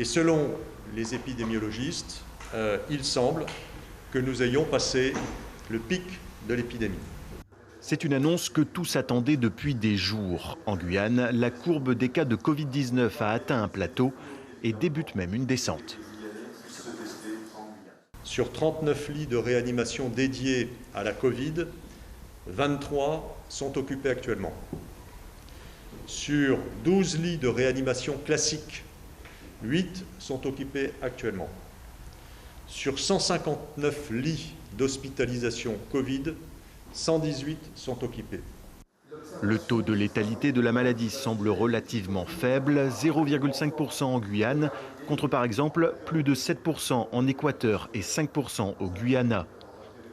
Et selon les épidémiologistes, il semble que nous ayons passé le pic de l'épidémie. C'est une annonce que tous attendaient depuis des jours. En Guyane, la courbe des cas de Covid-19 a atteint un plateau et débute même une descente. Sur 39 lits de réanimation dédiés à la Covid, 23 sont occupés actuellement. Sur 12 lits de réanimation classique, 8 sont occupés actuellement. Sur 159 lits d'hospitalisation Covid, 118 sont occupés. Le taux de létalité de la maladie semble relativement faible, 0,5% en Guyane, contre par exemple plus de 7% en Équateur et 5% au Guyana.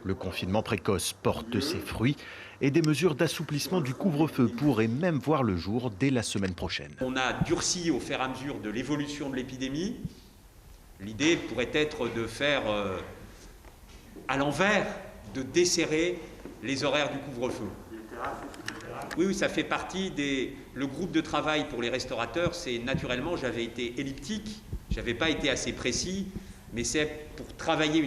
Le confinement précoce porte ses fruits et des mesures d'assouplissement du couvre-feu pourraient même voir le jour dès la semaine prochaine. On a durci au fur et à mesure de l'évolution de l'épidémie. L'idée pourrait être de faire à l'envers, de desserrer les horaires du couvre-feu. Oui, ça fait partie le groupe de travail pour les restaurateurs, c'est naturellement, j'avais été elliptique, j'avais pas été assez précis, mais c'est pour travailler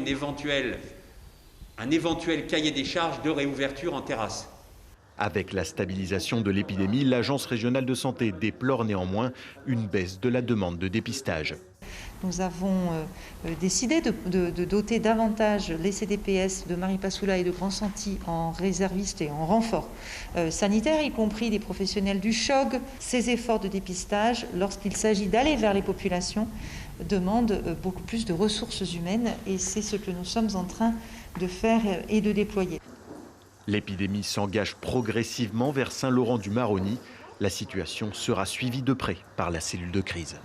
un éventuel cahier des charges de réouverture en terrasse. Avec la stabilisation de l'épidémie, l'Agence régionale de santé déplore néanmoins une baisse de la demande de dépistage. Nous avons décidé de doter davantage les CDPS de Maripasoula et de Grand-Santi en réservistes et en renforts sanitaires, y compris des professionnels du CHOG. Ces efforts de dépistage, lorsqu'il s'agit d'aller vers les populations, demandent beaucoup plus de ressources humaines et c'est ce que nous sommes en train de faire et de déployer. L'épidémie s'engage progressivement vers Saint-Laurent-du-Maroni. La situation sera suivie de près par la cellule de crise.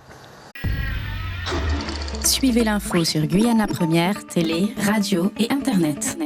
Suivez l'info sur Guyana Première, télé, radio et Internet.